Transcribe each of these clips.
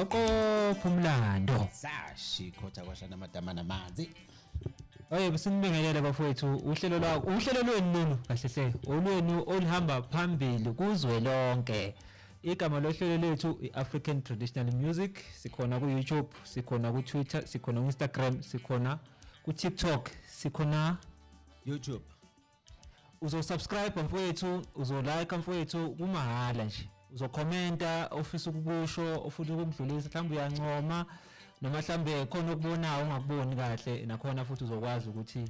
soqopha umlando sashi khotha kwashana amadama namanzi. Oye besinibingelele bafowethu uhlelo lwenu lolu kahle hle olwenu olihamba phambili kuzwe lonke. Igama lohlelo lethu iAfrican Traditional Music, sikhona ku YouTube, sikhona ku Twitter, sikhona ku Instagram, sikhona ku TikTok, sikhona YouTube. Uzosubscribe mfowethu, uzolike mfowethu kumahala nje. Uzokhomenta ofisa ukukusho, ofuna ukudlulisa, mhlawumbe uyancoma noma mhlawumbe khona okubonayo ongakuboni kahle nakhona futhi uzokwazi ukuthi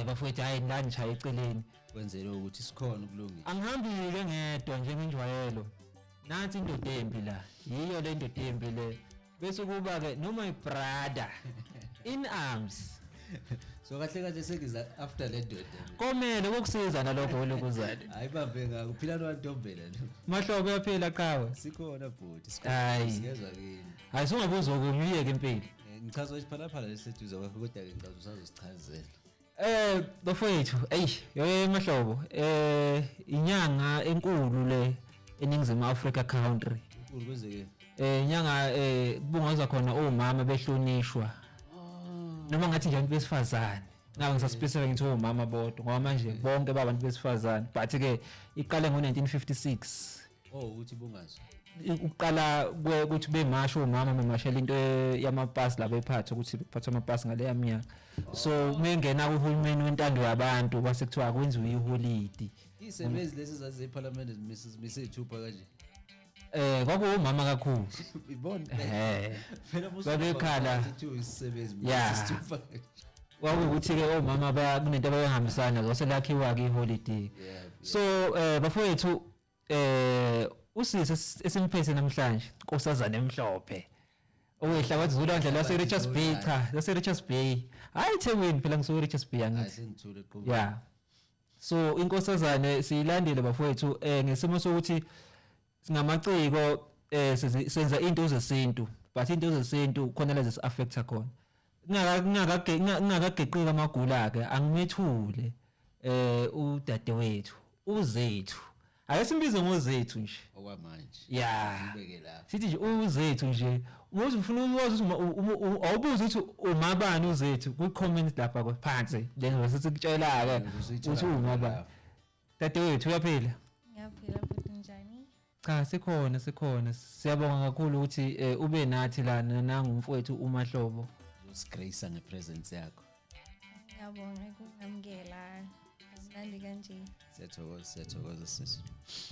bafowethu hayi la ngichaya eceleni Kwenzele ukuthi sikhona ukulungisa. Angihambile ngedwa njengenjwayelo. Nansi indoda embi la. Yiyo le ndoda embi le. Bese kuba ke no my brother in arms. So kahle kahle sekiza after le ndoda. Komele ukusiza nalokho lokuzana. Hayi bambe ngaka uphila nowantombela lo. Mahlobo yaphela qhawe. Sikhona bhuti Siyezwa kini. Hayi sungabuza ukuyeke impilo. Ngichaza isiphala phala lesethuza kwakho kodwa ke ngichaza usazosichazela. Bafowethu, yo mahlobo, inyanga enkulu le eningizimu Africa country. Unkulu kwenzeke. Inyanga kubungazwa khona omama behlonishwa. Noma ngathi nje abantu besifazane. Ngabe ngisaspecific ngithi omama bodwa ngoba manje bonke babantu besifazane. But ke iqale ngo1956. Ukuthi bungazo. Uqala ukuthi bemasho omama bemashela into yamapasi la bephatha ukuthi bephatha amapasi ngale yaminyaka. So mengena uhulumeni wentando yabantu base kuthiwa kwenziwe iholiday. Isebenzi lezi zazi eParliament misethupha kanje. Kwakuwumama kakhulu. Ibona. Phela babekhala ukuthi isisebenzi misethupha kanje. Kwakuthi ke omama kunento abayihambisana ngose lakhiwa ke iholiday. So bafowethu usisi esimphethe namhlanje nkosazana emhlophe owehla wathi ulandla lase Richards Bay cha lase Richards Bay hayi eThekwini phela ngiso Richards Bay angithi ayisengithule qhubu yeah. So inkosazane siyilandile bafowethu ngesimo sokuthi singamaciko senza into zesintu but into zesintu khona lezi affecta khona ngingakageqika amagula ke angimethule udadewethu uZethu Ayesimbize ngoZethu nje. Okwamanje. Yeah. Sibeke lapha. Sithi nje uZethu nje. Ngoba ufuna ukwazi ukuthi awubuza ukuthi umabani uZethu ku comment lapha phansi. Then sesikutshelaka ukuthi umabani. Dadewethu uyaphila? Ngiyaphila futhi njani? Cha sikhona. Siyabonga kakhulu ukuthi ube nathi lana nangumfowethu uMahlobo. Usigrace ngepresence yakho. Ngiyabonga ukungamkela. Nandi kanje. Siyathokoza sisi.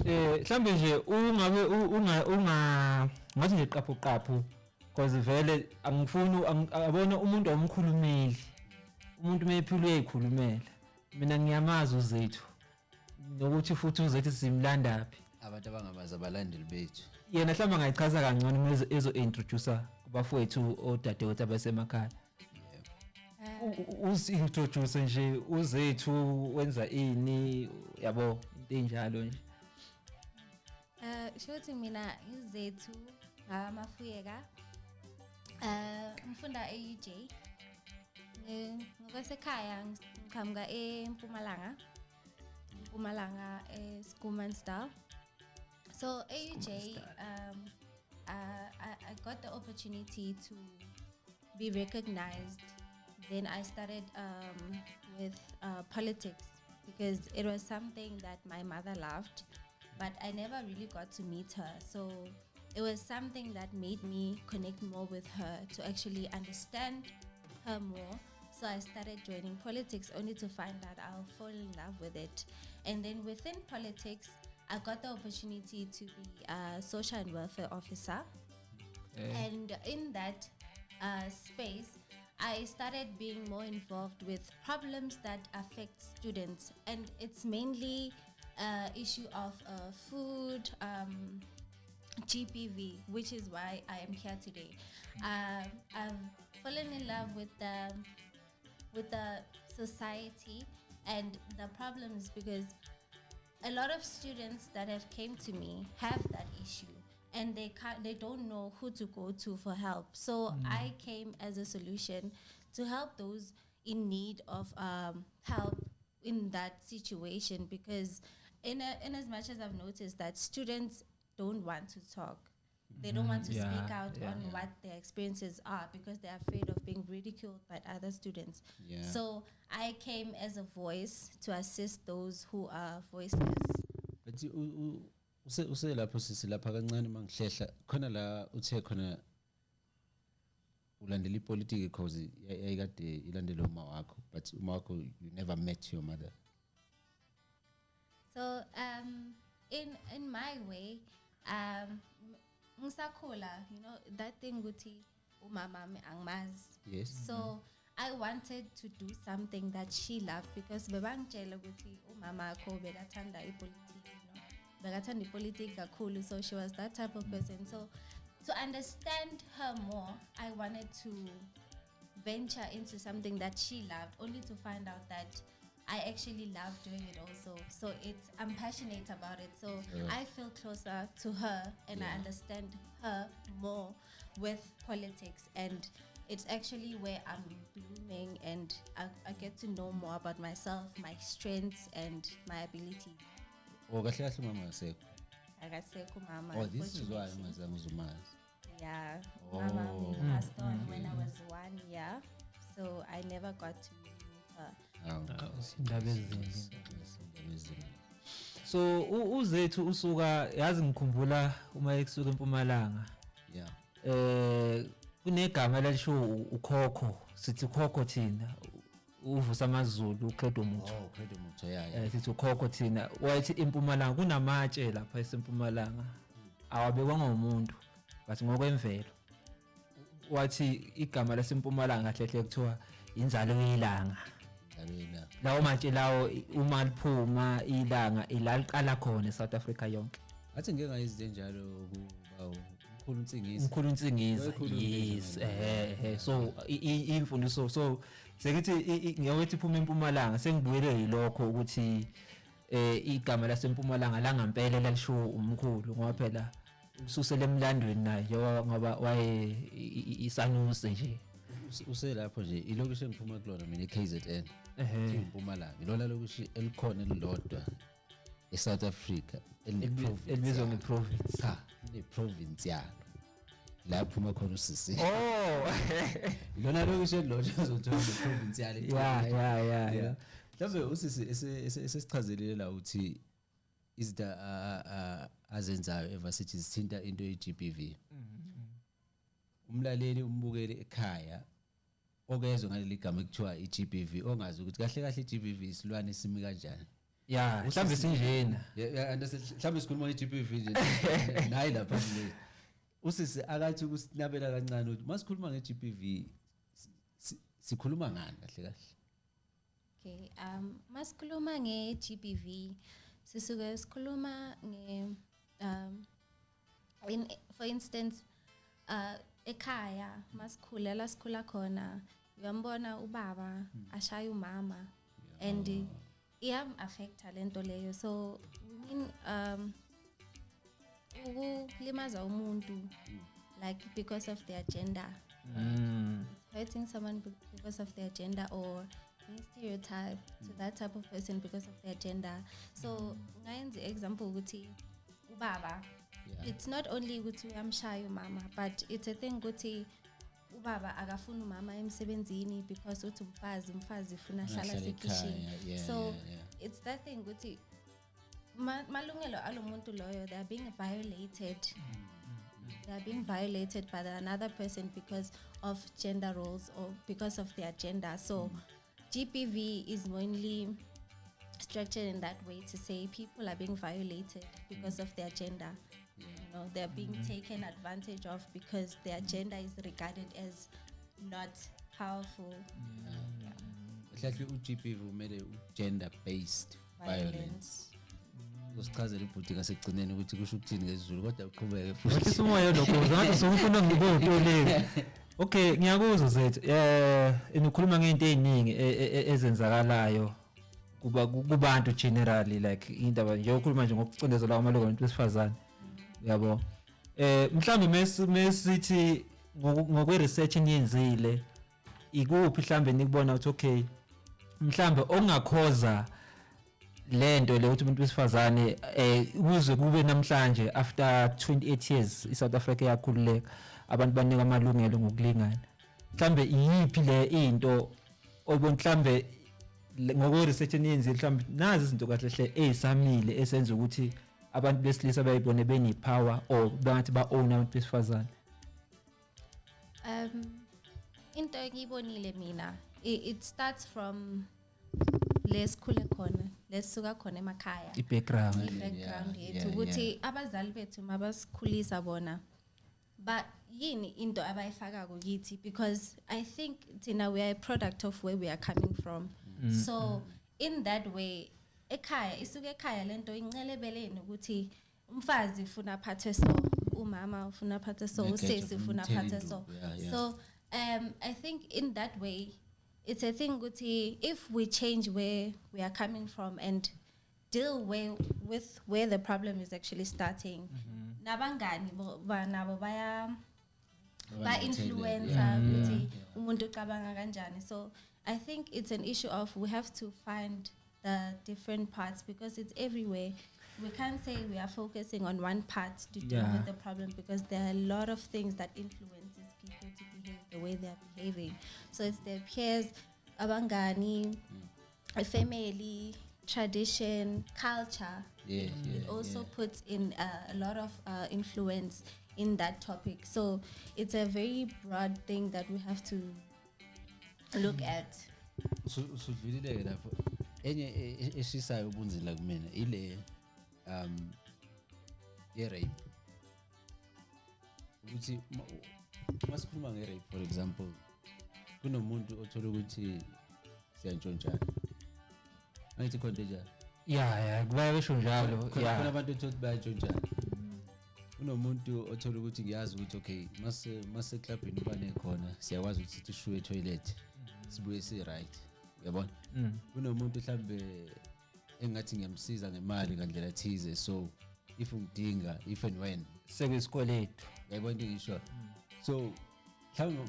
Mhlambe nje unga ngathi nje qaphu because vele angifuni abona umuntu omkhulumeli. Umuntu meyiphile uyayikhulumela. Mina ngiyamazi uZethu. Nokuthi futhi uZethu simlandaphi. Abantu abangamazi abalandeli bethu. Yena mhlawumbe ngayichaza kangcono ezo introducer kubafowethu odadewethu abasemakhaya. Usintroduce nje uZethu wenza ini yabo into enjalo nje. Shothi mina uZethu ngamafuyeka. Ngifunda eUJ. Ngokwasekhaya ngiqhamuka eMpumalanga. Mpumalanga eSchoolmansdal. So eUJ I got the opportunity to be recognized. Then I started with politics because it was something that my mother loved, but I never really got to meet her. So it was something that made me connect more with her to actually understand her more. So I started joining politics only to find out I'll fall in love with it. And then within politics, I got the opportunity to be a social and welfare officer. And in that space, I started being more involved with problems that affect students, and it's mainly issue of food, GBV, which is why I am here today. I've fallen in love with the society and the problems because a lot of students that have came to me have that issue. And they don't know who to go to for help. So I came as a solution to help those in need of help in that situation, because in as much as I've noticed that students don't want to talk. They don't want to Yeah, speak out yeah, on yeah. what their experiences are because they're afraid of being ridiculed by other students. Yeah. So I came as a voice to assist those who are voiceless. But use lapho sisilapha kancane mangihlehla khona la uthe khona ulandela ipolitiki because yayikade ilandela uma wakho, but uma wakho you never met your mother. So in my way, ngisakhula, you know, that thing ukuthi umama angmazi. Yes. So I wanted to do something that she loved because bebangitshela ukuthi umama akho bekathanda ipolitiki, you know. Bekathanda ipolitiki kakhulu, so she was that type of person. So to understand her more, I wanted to venture into something that she loved, only to find out that I actually love doing it also. So I'm passionate about it. So I feel closer to her and I understand her more with politics, and it's actually where I'm blooming and I get to know more about myself, my strengths and my ability. Kahle kahle mama asekho. Akasekho mama. Oh, this is why ungazange uzumazi. Yeah, mama passed on when I was 1 year, so I never got to meet her. Indaba ezimbi. So uZethu usuka yazi ngikhumbula uma ekusuka eMpumalanga. Yeah. Kunegama lalisho ukhokho, sithi ukhokho thina. Uvusa amazulu uqeda umuntu. Oh, uqeda umuntu yeah. Sithi ukhokho thina. Wathi eMpumalanga kunamatshe lapha eseMpumalanga. Awabekwanga umuntu, but ngokwemvelo. Wathi igama laseMpumalanga hlehle kuthiwa inzalo yelanga. Lawo matshe lawo uma liphuma ilanga ilaliqala khona eSouth Africa yonke. Athi ngeke ngayizi njalo kuba umkhulu unsingiza. Yes, so imfundiso so sekuthi ngiyawethi iphuma eMpumalanga sengibuyele yilokho ukuthi igama laseMpumalanga langampela lalisho umkhulu ngoba phela ususele emlandweni naye ngoba waye isanuse nje. Uselapho nje ilokishi engiphuma kulona mina eKZN. eMpumalanga ilona lokishi elikhona elilodwa eSouth Africa elibizwa ngeprovince. Cha, iprovince yalo la phuma khona usisi. Lona lokishi elilodwa uzothola iprovince yalo. Yeah. Mhlawumbe usisi esesichazelele la uthi izinto azenzayo evarsity zithinta into ye-GBV. Umlaleli umbukele ekhaya okezwe ngaleli gama ekuthiwa i-GBV ongazi ukuthi kahle kahle i-GBV isilwane isimi kanjani. Yeah, mhlawumbe sinjena. Yeah, mhlawumbe sikhuluma nge-GBV nje nayi lapha nje. Usisi akathi ukusinabela kancane ukuthi masikhuluma nge-GBV sikhuluma ngani kahle kahle. Okay, masikhuluma nge-GBV sisuke sikhuluma for instance ekhaya masikhula la sikhula khona uyambona ubaba ashaya umama and affecta lento leyo, so we mean ukulimaza umuntu like because of their gender, hurting someone because of their gender or being stereotyped to that type of person because of their gender. So ngayenza example ukuthi ubaba, it's not only ukuthi uyamshaya umama, but it's a thing ukuthi ubaba akafuna umama emsebenzini because uthi umfazi ufuna hlala sekishini. So it's that thing ukuthi malungelo alomuntu loyo, they are being violated. They are being violated by another person because of gender roles or because of their gender. So GBV is mainly structured in that way to say people are being violated because of their gender. You know, they're being taken advantage of because their gender is regarded as not powerful. Exactly, uGBV umele gender based violence. Usichazela ibhuti ngasekugcineni ukuthi kusho ukuthini ngesiZulu kodwa uqhubeke futhi. Wathi umoya lokho ngathi songifuna ngibotoleke. Okay, ngiyakuzwa Zethu. Enikhuluma ngento eziningi ezenzakalayo kubantu generally, like indaba nje ukukhuluma nje ngokucindezela kwamalungelo abantu besifazane. Yabo. Mhlambe mesithi ngokwe research eniyenzile ikuphi mhlambe nikubona ukuthi okay mhlambe ongakhoza lento le ukuthi umuntu wesifazane kuze kube namhlanje after 28 years iSouth Africa yakhululeka abantu banika amalungelo ngokulingana mhlambe yipi le into oyibona mhlambe ngoko research eniyenzi mhlambe nazi izinto kahle hle ezisamile esenza ukuthi abantu besilisa bayibone beni power or bathi ba own abantu besifazane into engiyibonile mina it starts from lesikhule khona lesisuka khona emakhaya i-background yethu ukuthi abazali bethu mabasikhulisa bona but yini into abayifaka kithi because I think thina we are a product of where we are coming from so in that way ekhaya isuke ekhaya lento incelebeleni ukuthi umfazi ufuna aphathe so umama ufuna aphathe so usisi ufuna aphathe so so I think in that way it's a thing ukuthi if we change where we are coming from and deal with where the problem is actually starting nabangani nabo ba influence ukuthi umuntu ucabanga kanjani so I think it's an issue of we have to find the different parts because it's everywhere. We can't say we are focusing on one part to deal with the problem because there are a lot of things that influences people to behave the way they are behaving. So it's their peers, abangani, a family, tradition, culture. It also puts in a lot of influence in that topic. So it's a very broad thing that we have to look at. Usudlulile lapho enye eshisayo ubunzima kumina ile rape ukuthi masikhuluma nge-rape for example kunomuntu othola ukuthi siyantshontshana angithi khona njalo kuba besho njalo khona abantu othola bayantshontsana kunomuntu othola ukuthi ngiyazi ukuthi okay mase clubini ubane khona siyakwazi ukuthi sithi shuwe toilet sibuye si right yabona kunomuntu mhlambe engathi ngiyamsiza ngemali ngandlela thize so if ungidinga if and when sekuyisikweletu yayibona into ngisho so mhlawumbe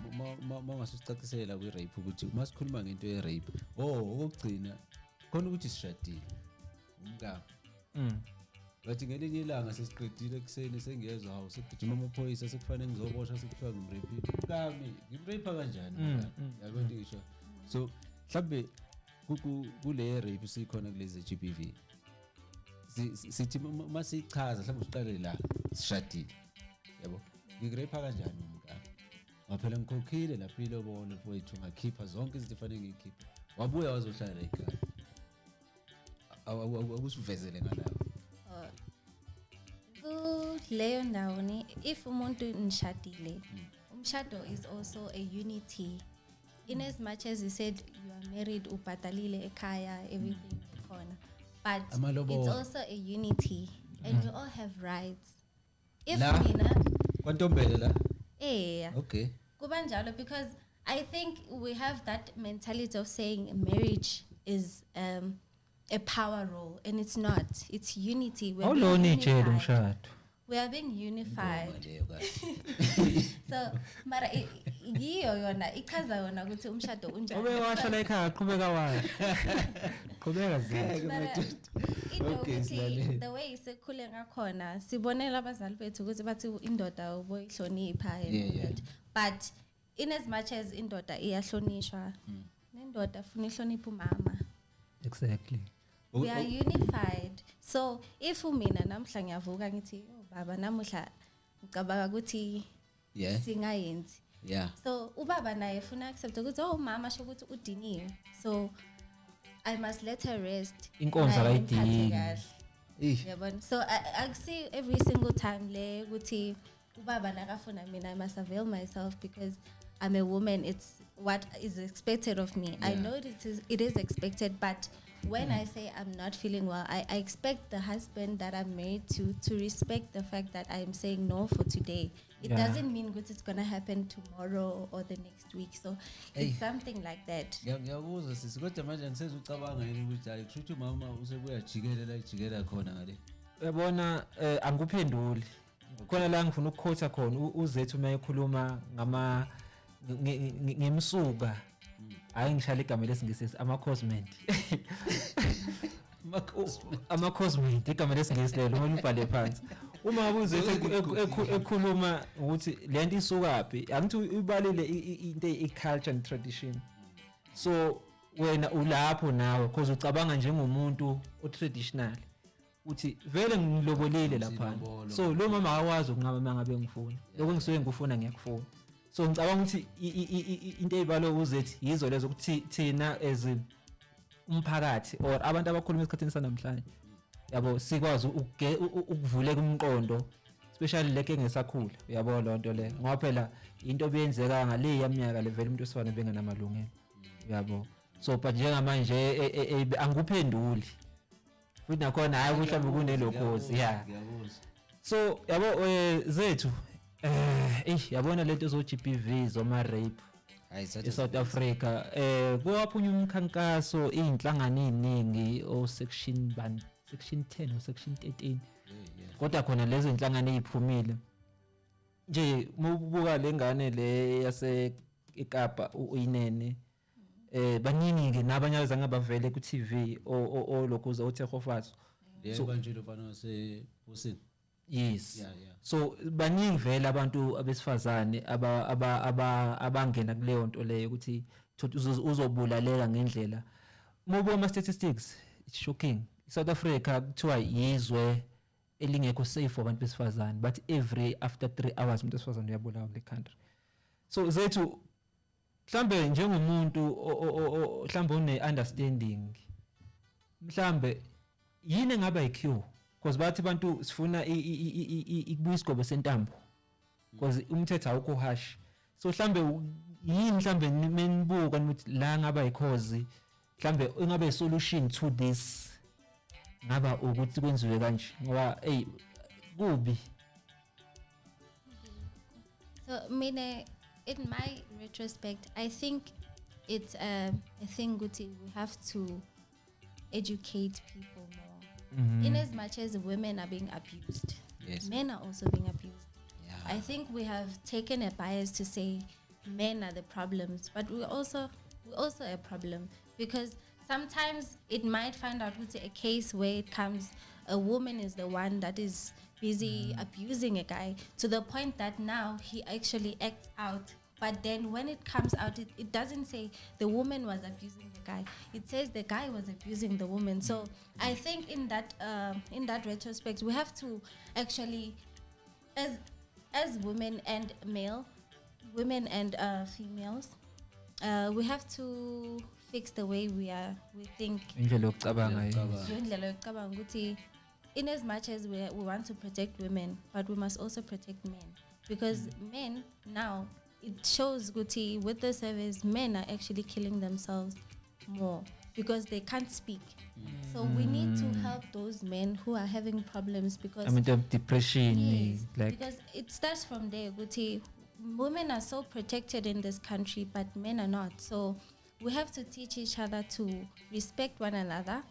mangasucacisela kwi-rape ukuthi masikhuluma ngento ye-rape okugcina khona ukuthi sishadile umkami bathi ngelinye ilanga sesiqedile kuseni sengiyezwa hawu sekugijima amaphoyisa sekufanele ngizoboshwa sekuthiwa ngimrepile umkami ngimrepa kanjani yayibona into ngisho so mhlawumbe kule rape sikhona kulezi GBV sithi masichaza mhlawumbe siqale la sishadile yabo ngirape kanjani umkami waphela ngikhokhile lapho ilobolo mfowethu ngakhipha zonke izinto efanele ngikhiphe wabuya wazohlala ekhaya akusivezele ngalapho leyo ndawo ni if umuntu nishadile umshado is also a unity in as much as you said you are married ubhatalile ekhaya everything khona but it's also a unity and we all have rights if mina kwantombele la okay kuba njalo because I think we have that mentality of saying marriage is a power role and it's not it's unity we are being unified so mara yiyo yona ichaza yona ukuthi umshado unjani obewasha la ekhaya qhubeka washa qhubeka okay the way sikhule ngakhona sibonela abazali bethu ukuthi bathi indoda uboyihlonipha but in as much as indoda iyahlonishwa nendoda funa ihlonipha umama exactly we are unified so if mina namhla ngiyavuka ngithi baba namuhla ngicabanga ukuthi singayenzi so ubaba naye funa accept ukuthi mama sho ukuthi udiniwe so I must let her rest inkonzo ayidingi yabona so I see every single time le ukuthi ubaba nakafuna mina I must avail myself because I'm a woman it's what is expected of me I know it is expected but when I say I'm not feeling well, I expect the husband that I'm married to respect the fact that I'm saying no for today. It doesn't mean that it's going to happen tomorrow or the next week. So it's something like that. Ngiyakuza sisi kodwa manje ngisezocabanga ukuthi hayi kusho mama usebuya jikelela khona ngale. Uyabona angikuphenduli. Khona la ngifuna ukukhotha khona uZethu mayekhuluma ngama ngemsuka hayi ngishaya igama lesingisi ama cosmet ama-cosmate igama lesingisi lelo kumele ubhale phansi uma uZethu ekhuluma ukuthi lento isukaphi angithi ubalile into i-culture and tradition so wena ulapho nawe because ucabanga njengomuntu o-traditional uthi vele ngilobolile lapha so lo mama akwazi ukunqaba mangabe ngifuna lokho ngisuke ngikufuna ngiyakufuna so ngicabanga ukuthi into eyibalo uZethu yizo lezo ukuthi thina as umphakathi or abantu abakhuluma esikhathini sanamhlanje yabo sikwazi ukuvuleka umqondo especially leke ngesakhula uyabo lonto le ngoba phela into beyenzeka ngale yaminyaka levele umuntu osifana bengenamalungelo uyabo so but njengamanje angikuphenduli futhi nakhona hayi mhlawumbe kunelokhozi yeah so yabo Zethu yabona lento zo-GBV zoma-rape eSouth Africa kuwaphunya umkhankaso inhlangano eziningi section 10 o section 13 kodwa khona lezi inhlangano eziphumile nje mubuka lengane le yase eKapa uyinene baningi ke nabanye abazange bavele ku TV o lokuza uThehofatso so kanjalo bana se yes so baningi vele abantu abesifazane abangena kuleyo nto leyo ukuthi uzobulalela ngendlela mobo ama statistics it's shocking South Africa kuthiwa yizwe elingekho safe abantu besifazane but every after 3 hours umuntu besifazane uyabulawa kule country so Zethu mhlambe njengomuntu mhlambe une understanding mhlambe yini ngaba iCue because bathi abantu sifuna ikubuyisigobe sentambo because umthetho awukho harsh so mhlambe yini mhlambe menibuka ukuthi la ngaba ikhozi mhlambe ingabe solution to this ngaba ukuthi kwenziwe kanje ngoba kubi so mina in my retrospect I think it's a thing ukuthi we have to educate people more. In as much as women are being abused, men are also being abused. I think we have taken a bias to say men are the problems, but we're also a problem because sometimes it might find out with a case where it comes a woman is the one that is busy abusing a guy to the point that now he actually acts out. But then when it comes out, it doesn't say the woman was abusing the guy. It says the guy was abusing the woman. So I think in that retrospect, we have to actually, as women and females, we have to fix the way we think. In as much as we want to protect women, but we must also protect men because men now. It shows Guti with the surveys, men are actually killing themselves more because they can't speak. So we need to help those men who are having problems because depression. Yes, because it starts from there, Guti. Women are so protected in this country, but men are not. So we have to teach each other to respect one another,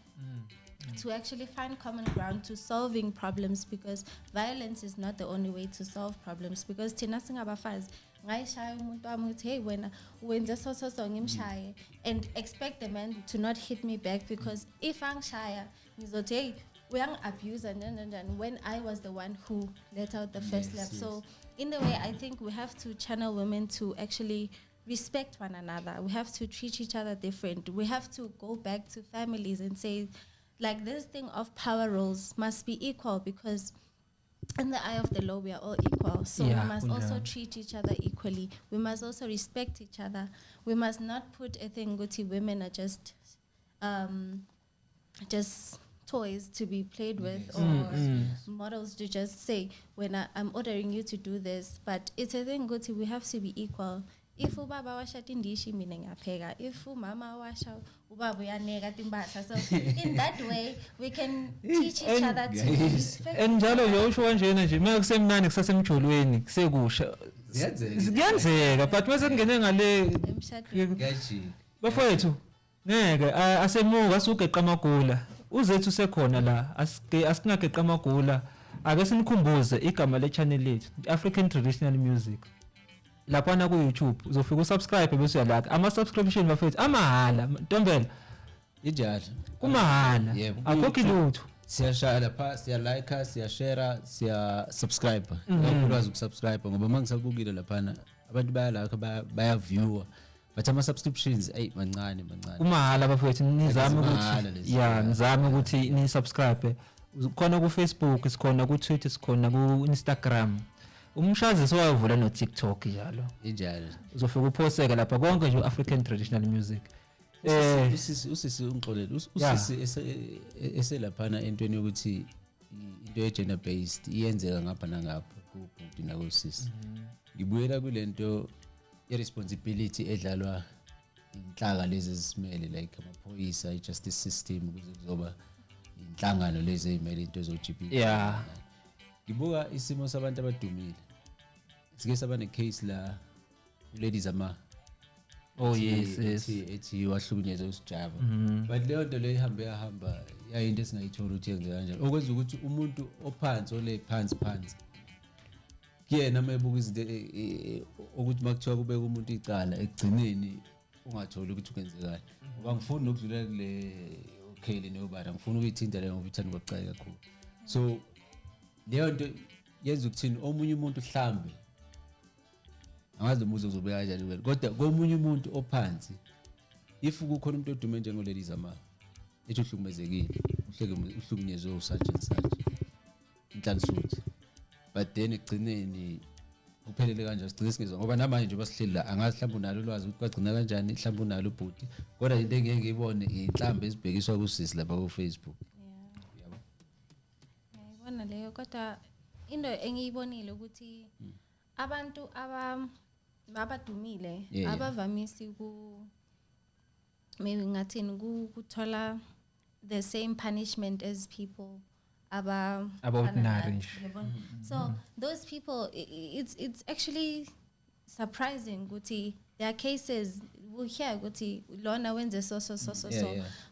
to actually find common ground to solving problems because violence is not the only way to solve problems because tina singabafazi ngayishaya umuntu wami uthi hey wena wenza so ngimshaye and expect the man to not hit me back because if angishaya ngizothi hey uyang-abuse and when I was the one who let out the first slap. So in a way I think we have to channel women to actually respect one another. We have to treat each other different. We have to go back to families and say like this thing of power roles must be equal because in the eye of the law we are all equal. So we must also treat each other equally. We must also respect each other. We must not put a thing Guti women are just toys to be played with or models to just say when I'm ordering you to do this, but it's a thing Guti we have to be equal. If ubaba washa tindishi mina ngiyapheka, if umama washa ubaba uyaneka timbahla. So in that way we can teach each other to respect. Njalo yosho kanjena nje uma kusemnani kusasemjolweni kusekusha ziyenzeka but mase kungene ngale bafowethu ngeke asemuka asugeqa amagula uZethu sekhona la asingageqa amagula ake sinikhumbuze igama le channel lethu African Traditional Music lapha ku YouTube uzofika usubscribe bese uyalaka ama subscription bafethu amahala ntombela injalo kumahhala Yebo. akukho lutho siyashaya lapha siyalike siyashare siyasubscribe ukwazi ukusubscribe ngoba mangisabukile lapha abantu bayalike bayaviewa but ama subscriptions mancane kumahhala bafowethu nizame Mahala ukuthi lezi, nizame ukuthi ni subscribe khona ku Facebook sikhona ku Twitter sikhona ku Instagram umshaziso wayevula no TikTok njalo injalo uzofika uphoseka lapha konke nje African traditional music usisi ungixolele usisi eselaphana entweni yokuthi into ye gender based iyenzeka ngapha nangapha kubhuti nakusisi ngibuyela kulento ye responsibility edlalwa inhlaka lezi ezisimele like amaphoyisa i-justice system ukuze kuzoba inhlangano lezi ezimele into ezo-GBV ngibuka isimo sabantu abadumile sike saba ne-case la ladies ama yes ethi wahlukunyezwa usijaba but leyo nto leyo ihamba yayinto esingayithola ukuthi yenzeka kanjani okwenza ukuthi umuntu ophansi ole phansi kuyena mayebuka izinto ukuthi makuthiwa kubeka umuntu icala ekugcineni ungatholi ukuthi kwenzekani ngoba ngifuni nokudlula kule okheli neyobara ngifuna ukuyithinta leyo ngoba ithanda kwacayi kakhulu so leyo nto yenza ukuthini omunye umuntu mhlambe angazi umuzo uzobeka kanjani wena kodwa komunye umuntu ophansi if kukhona umuntu odume njengoladies ama ethi uhlukumezekile uhlukunyezwe usuch inhlansuthi but then ekugcineni kuphelele kanjani sigcine singezwa ngoba namanje nje basihleli la angazi mhlawumbe unalo ulwazi ukuthi kwagcina kanjani mhlawumbe unalo ubhuti kodwa into engeke ngiyibone inhlambe ezibhekiswa kusisi lapha ku Facebook yabo ngiyibona leyo kodwa into engiyibonile ukuthi abantu abadumile abavamisi maybe ngathini ukuthola the same punishment as people ordinary. So those people, it's actually surprising. Guti, there are cases we hear Guti Lona wenze so.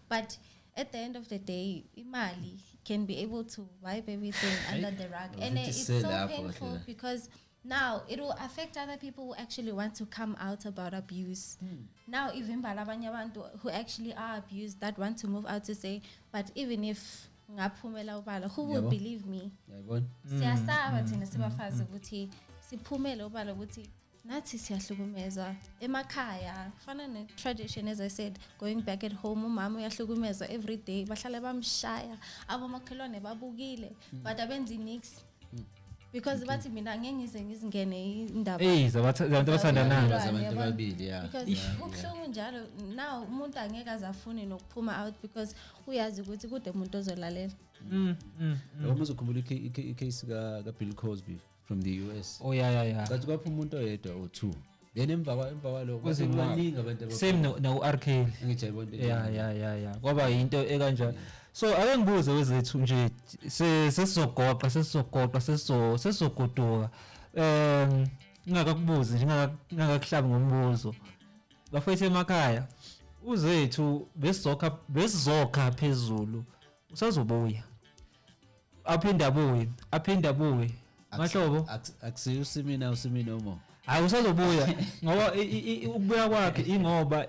But at the end of the day, imali can be able to wipe everything under the rug, and it's so painful because now it will affect other people who actually want to come out about abuse. Now even balabanya bantu who actually are abused that want to move out to say, but even if ngaphumela ubala, who will believe me? Siyasaba thina sibafazi ukuthi siphumele ubala ukuthi nathi siyahlukumezwa emakhaya fana ne tradition as I said going back at home umama uyahlukumezwa every day bahlala bamshaya abomakhelwane babukile but abenzi nix because bathi mina ngeke ngizingene indaba abantu bathandanayo abantu babili because ubhlungu njalo now umuntu angeke azafune nokuphuma out because uyazi ukuthi kude umuntu ozolalela uzokhumbula i-case ka Bill Cosby from the US yeah but kwapha umuntu oyedwa o two then emva kwalo basebaningi abantu same no R Kelly ngithi ayibona yeah kwaba into ekanjalo so ake ngibuze uZethu nje sesizogoqa sesizogoduka ngakakubuza nje ngakakuhlabi ngombuzo bafethu emakhaya uZethu besizokha phezulu usazobuya aphinda abuye mahlobo akusiyo usimina umo hayi usazobuya ngoba ukubuya kwakhe ingoba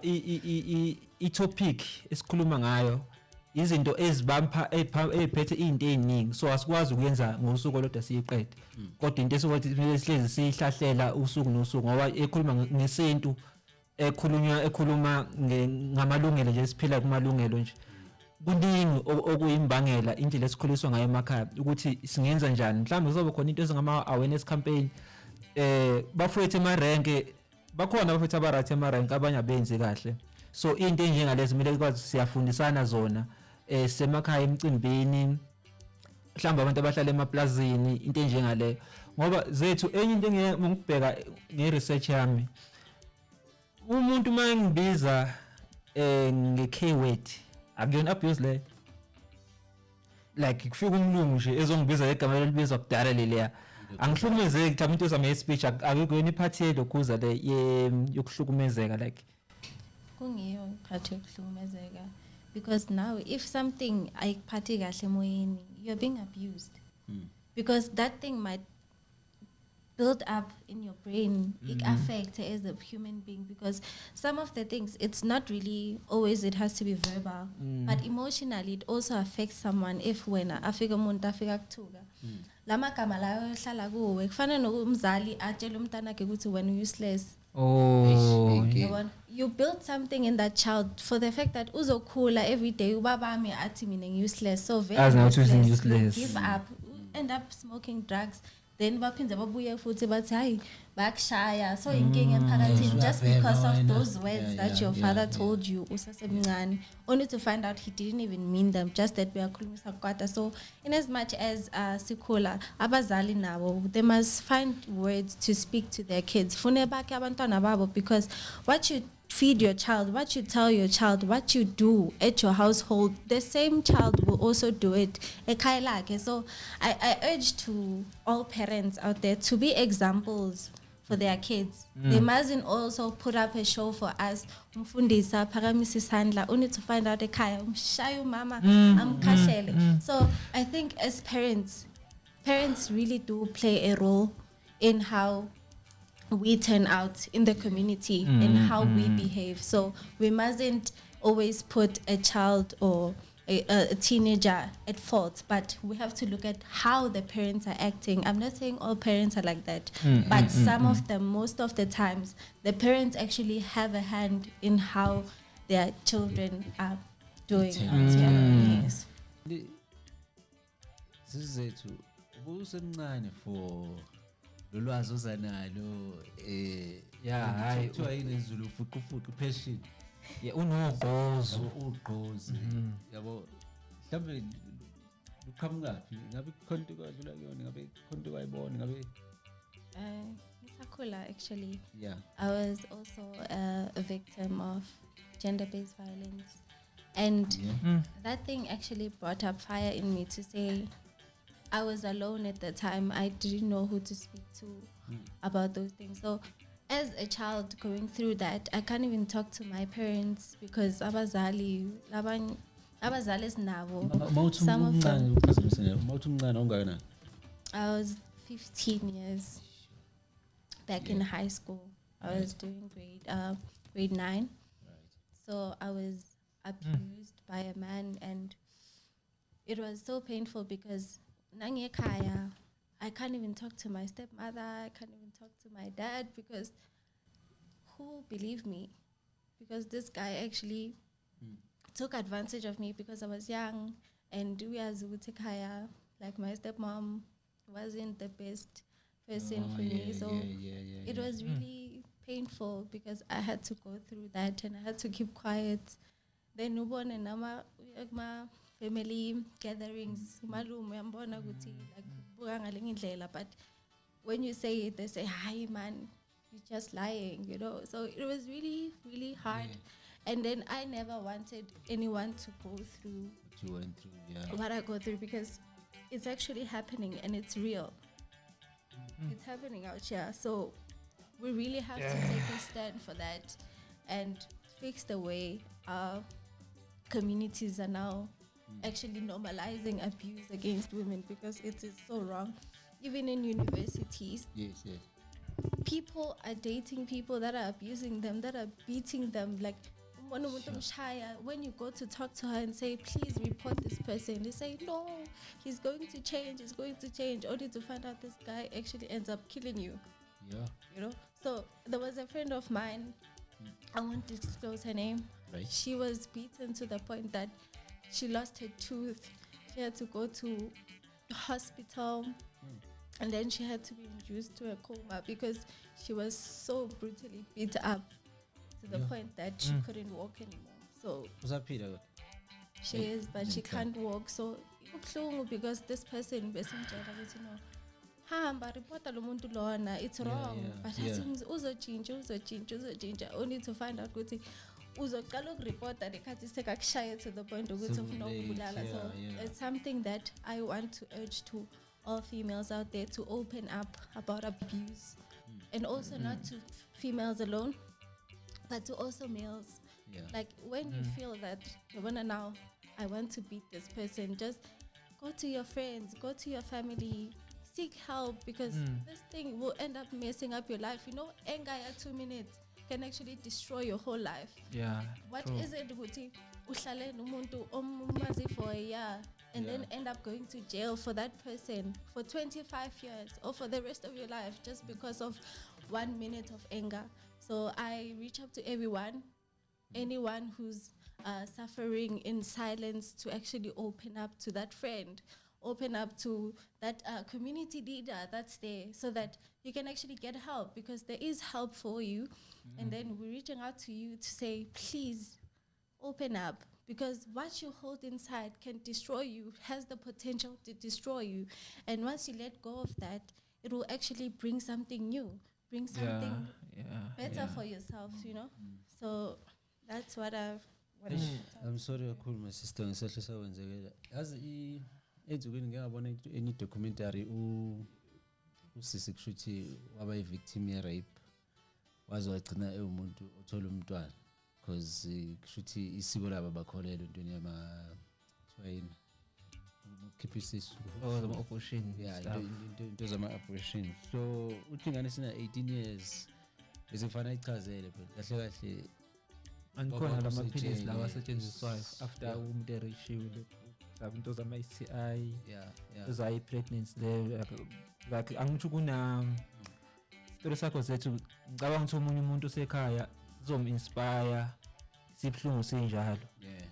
i-topic esikhuluma ngayo izinto ezibampa eziphethe izinto eziningi so asikwazi ukuyenza ngosuku olodwa siyiqede kodwa into esokuthi sihlezi sihlahlela usuku nosuku ngoba ekhuluma ngesintu ekhuluma ngamalungelo nje siphila kumalungelo nje kuningi okuyimbangela indlela esikhuliswa ngayo emakhaya ukuthi singenza njani mhlawumbe kuzoba khona into ezingama awareness campaign bafethu emarenke bakhona bafethu abarathe emarenke abanye abenzi kahle so into enjengalezi kumele kwazi siyafundisana zona semakhaya emcimbini mhlawumbe abantu abahlala emaplazini into enjengale ngoba Zethu enye into ngikubheka ngeresearch yami umuntu mangibiza nge-keyword akuyona abuse le like kufika umlungu nje ezongibiza igama elibizwa kudala leleya angihlukumezeki mhlawumbe into zama speech akukho yini iphathi yelokhuza le yokuhlukumezeka like kungiyo iphathi yokuhlukumezeka because now if something ayikuphathi kahle emoyeni you're being abused because that thing might build up in your brain, it affects as a human being, because some of the things, it's not really always it has to be verbal, but emotionally it also affects someone. If when afika umuntu afika kuthuka lama gama layo ehlala kuwe, kufana nokumzali atshela umntana wakhe ukuthi wena useless. Oh, You build something in that child for the fact that uzokhula every day ubabami athi mina useless, so very useless. Give up, end up smoking drugs, then baphinda babuye futhi bathi hayi bakushaya, so inkinga emphakathini just because of those words that your father told you usasemncane, only to find out he didn't even mean them, just that uyakhulumisa kwata. So in as much as sikhula abazali nabo, they must find words to speak to their kids, fune bakhe abantwana babo, because what you feed your child, what you tell your child, what you do at your household, the same child will also do it ekhaya lakhe. So I urge to all parents out there to be examples for their kids. They mustn't also put up a show for us, umfundisa phakamisa isandla, only to find out ekhaya umshayo mama amkhahlele. So I think as parents really do play a role in how we turn out in the community and how we behave. So we mustn't always put a child or a teenager at fault, but we have to look at how the parents are acting. I'm not saying all parents are like that, but some of them, most of the times, the parents actually have a hand in how their children are doing. Yes. Zethu, usemncane for lolwazi ozanalo hayi kuthiwa yini ezulu fukufuku passion unogozo ugqozi yabo, mhlawumbe luqhamukaphi, ngabe ikhonto kwadlula kuyona, ngabe ikhonto kwayibona, ngabe Sakula, actually, yeah, I was also a victim of gender-based violence, and that thing actually brought up fire in me to say I was alone at the time. I didn't know who to speak to about those things. So as a child going through that, I can't even talk to my parents because abazali sinabo. Some of them. I was 15 years back in high school. I was doing grade 9. Right. So I was abused by a man, and it was so painful because nangekhaya, I can't even talk to my stepmother, I can't even talk to my dad, because who believed me? Because this guy actually took advantage of me because I was young, and we as uTekhaya, like my stepmom wasn't the best person for me. So it was really painful because I had to go through that and I had to keep quiet. Then ubone nama family gatherings, but when you say it, they say, "Hi, man, you're just lying," you know. So it was really, really hard. And then I never wanted anyone to go through what you went through, what I go through, because it's actually happening and it's real. It's happening out here. So we really have to take a stand for that and fix the way our communities are now actually normalizing abuse against women, because it is so wrong. Even in universities, people are dating people that are abusing them, that are beating them. Like when you go to talk to her and say, please report this person, they say, no, he's going to change, only to find out this guy actually ends up killing you. You know. So there was a friend of mine, I won't disclose her name. Right. She was beaten to the point that she lost her tooth. She had to go to hospital, and then she had to be induced to a coma because she was so brutally beat up to the point that she couldn't walk anymore. So she is, but she can't walk. So because this person report it's wrong. But I think uzochinja only to find out ukuthi uzoqala ukureport lekhathi sekakushaya to the point ukuthi ufuna ukubulala. So it's something that I want to urge to all females out there to open up about abuse, and also not to females alone, but to also males. Like when you feel that now I want to beat this person, just go to your friends, go to your family, seek help, because this thing will end up messing up your life. You know, anger at 2 minutes can actually destroy your whole life. Yeah. What true. is it, ukuthi uhlale nomuntu omazi for a year and then end up going to jail for that person for 25 years or for the rest of your life just because of 1 minute of anger? So I reach out to anyone who's suffering in silence, to actually open up to that friend, open up to that community leader that's there, so that you can actually get help, because there is help for you. And then we're reaching out to you to say, please open up, because what you hold inside can destroy you, has the potential to destroy you. And once you let go of that, it will actually bring something new, bring something better for yourself, you know? So that's what I've wanted to talk. I'm sorry kakhulu my sister ngisahlisa wenzekela. Yazi ezukweni ngiyabona any documentary usisi kushuthi waba victim ye rape. Waze wagcina umuntu othola umntwana, because kushuthi isiko laba bakholelwa into yama twine. Keep isisu. Zama operation. Yeah, into zama operation. So uthi ngane sina 18 years. Bese kufanele ichazele phela. Kahle kahle angikhona lamaphilisi lawa asetshenziswayo after umuntu erishiwe, into zama STI, ezayi pregnancy le, like angithi kuna story sakho Zethu, ngicabanga ukuthi umunye umuntu osekhaya zom-inspire sibhlungu sinjalo,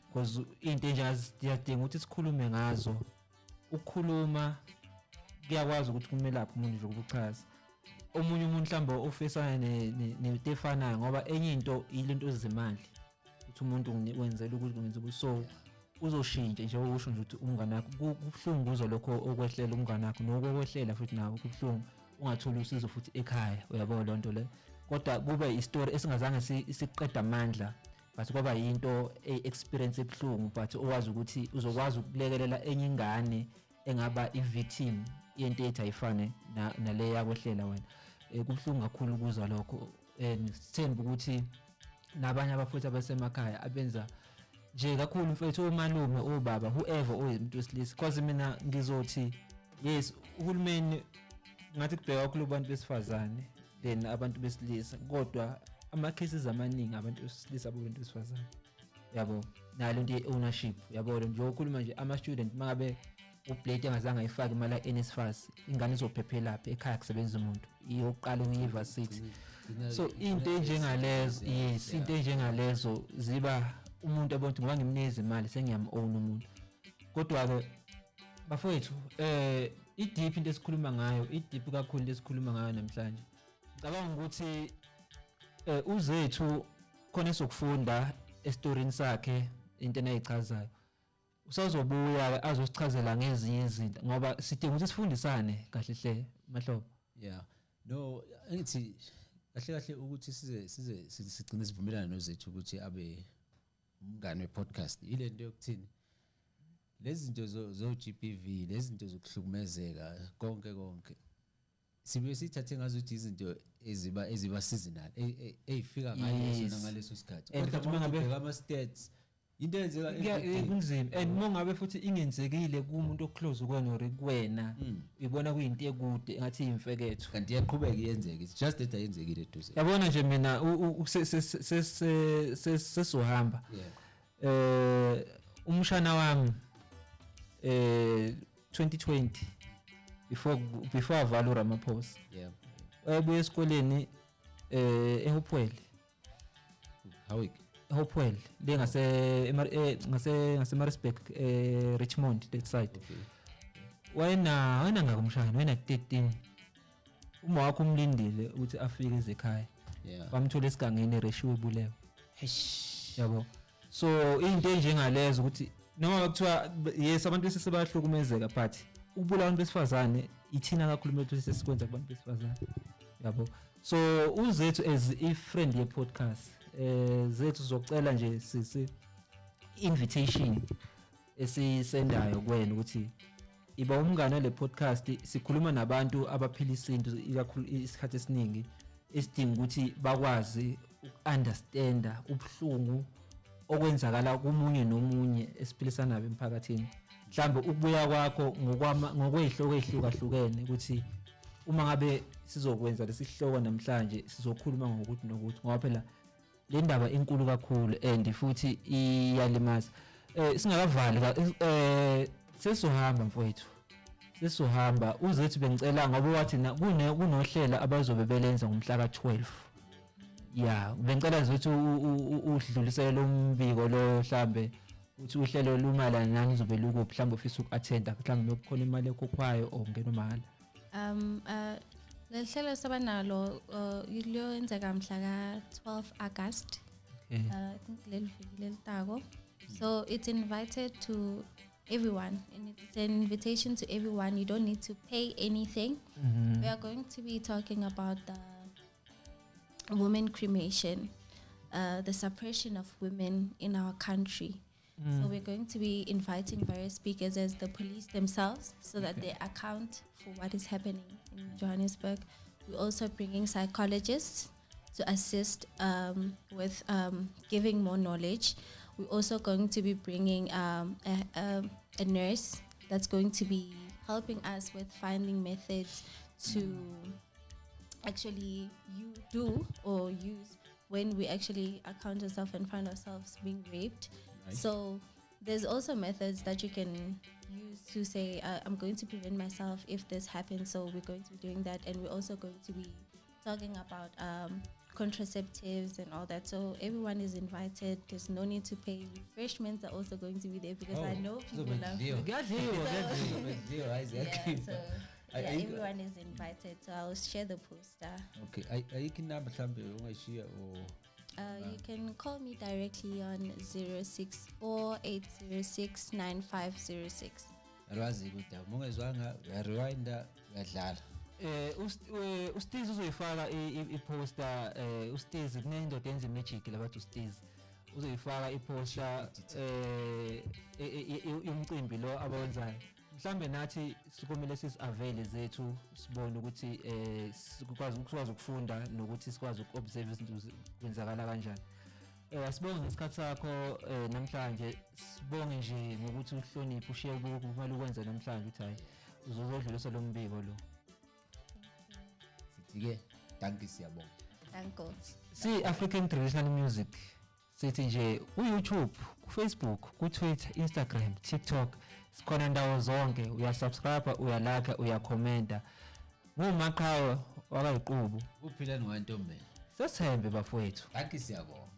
because into enjengazi diyadinga ukuthi sikhulume ngazo. Ukukhuluma kuyakwazi ukuthi kumelaphi umuntu nje ukuchaza omunye umuntu mhlawumbe ofesana netefanayo, ngoba enye into ilento ezimali ukuthi umuntu wenzela ukuthi ngenza ukuthi so uzoshintsha nje usho nje ukuthi umngane wakho kubuhlungu uzwa lokho okwehlela umngane wakho, nokwehlela futhi nawo kubuhlungu ungathola usizo futhi ekhaya, uyabona lonto le. Kodwa kube istory esingazange siqeda amandla, but kwaba yinto experience ebuhlungu, but owazi ukuthi uzokwazi ukulekelela enye ingane engaba i-victim yento ethi ayifane nale yakwehlela wena. Kubuhlungu kakhulu ukuzwa lokho, sithemba ukuthi nabanye abafuthi abasemakhaya abenza nje kakhulu mfethu, omalume, obaba, whoever oyimuntu wesilisa, because mina ngizothi yes uhulumeni ngathi kubheka kakhulu abantu besifazane then abantu besilisa, kodwa ama-cases amaningi abantu besilisa abantu besifazane, yabo nalo into ye-ownership, yabo nje ukhuluma nje ama-student mangabe ublade engazange ayifake imali ka-NSFAS, ingane izophephela lapha ekhaya kusebenza umuntu iyoqala university. So into enjengalezo, yes, into enjengalezo ziba umuntu abona ukuthi ngoba ngimnikeza imali sengiyam-own umuntu. Kodwa-ke bafowethu, i-deep into esikhuluma ngayo, i-deep kakhulu into esikhuluma ngayo namhlanje. Ngicabanga ukuthi uZethu khona esokufunda esitorini sakhe into enayichazayo. Usazobuya azosichazela ngezinye izinto, ngoba sidinga ukuthi sifundisane kahle hle mahlobo. Yeah, no, angithi kahle kahle ukuthi sigcine sivumelana noZethu ukuthi abe umngane we-podcast. Ile nto yokuthini lezi zinto zo-GBV, lezi zinto zokuhlukumezeka konke sibe sithathe ngazo ukuthi izinto eziba seasonal eyifika ngaleso sikhathi. Kodwa uma ngibheka ama-stats into enzeka kunzima, and mongabe futhi ingenzekile kumuntu oclose kwena or kuwena uyibona kuyinto ekude ngathi imfeketho, kanti iyaqhubeka iyenzeke, it's just that ayenzekile eduze. Yabona nje mina sesohamba umshana wami 2020 before avalwa Ramaphosa, wayebuya esikoleni eHopewell, Hopewell le ngase Maritzburg, Richmond that side. Wena ngakumshana, wena 13, uma wakho umlindile ukuthi afike ezekhaya, bamthola esigangeni ereshiwe bulewe, yabo. So into enjengalezo ukuthi noma kuthiwa yes abantu besebahlukumezeka, but ukubula abantu besifazane ithina kakhulu ukuthi sesikwenza kubantu besifazane, yabo. So uZethu as i-friend ye-podcast, Zethu zocela nje invitation esisendayo kuwena ukuthi iba umngane le podcast, sikhuluma nabantu abaphila isinto ikakhulu isikhathi esiningi esidinga ukuthi bakwazi uku-understanda ubuhlungu okwenzakala kumunye nomunye esiphilisana nabo emphakathini. mhlambe ukubuya kwakho ngokwezihloko ezihlukahlukene ukuthi uma ngabe sizokwenza lesihloko namhlanje sizokhuluma ngokuthi nokuthi ngoba phela le ndaba inkulu kakhulu and futhi iyalimaza singakavali sesohamba mfowethu sesohamba uZethu bengicela ngoba wathi kunohlela abazobe belenza ngomhla ka12 yeah bengicela nje ukuthi udlulisele lo mbiko lo mhlambe uthi uhlelo lumalana nani uzobe luku mhlambe ufisa ukuattenda mhlambe ukukhona imali ekhokhwayo or ngeno mahala lehlelo sabanalo iliyenzeka mhla ka12 August I think leliviki tako. So it's invited to everyone and it's an invitation to everyone. You don't need to pay anything. We are going to be talking about the women cremation, the suppression of women in our country. So we're going to be inviting various speakers as the police themselves so that they account for what is happening in Johannesburg. We're also bringing psychologists to assist with giving more knowledge. We're also going to be bringing a nurse that's going to be helping us with finding methods to actually use when we actually account ourselves and find ourselves being raped. Nice. So there's also methods that you can use to say, I'm going to prevent myself if this happens. So we're going to be doing that. And we're also going to be talking about contraceptives and all that. So everyone is invited. There's no need to pay. Refreshments are also going to be there because I know people love food. Everyone is invited. So I'll share the poster. Okay. Are you number something or you can call me directly on 064-806-9506. Ustizi uzoyifaka iposter ustizi kunendoda yenza magic labathi ustizi uzoyifaka iposter umcimbi lo abawenzayo mhlambe nathi sikomele sisiavele zethu sibone ukuthi sikwazi ukufunda nokuthi sikwazi ukuobserve izinto kwenzakala kanjani asibonge ngesikhathi sakho namhlanje sibonge nje ngokuthi uhloniphe ushiye kumele ukwenza namhlanje uthi hayi uzodlulisa lo mbiko lo sithike danki siyabonga danko si African traditional music sithi nje ku-YouTube ku-Facebook ku-Twitter Instagram TikTok sikhona ndawo zonke uyasubscribe uyalike uyakhomenta ngoMaqhawe wakayiqubu uPhilani kwamantombazane sesihembe bafowethu danki siyabonga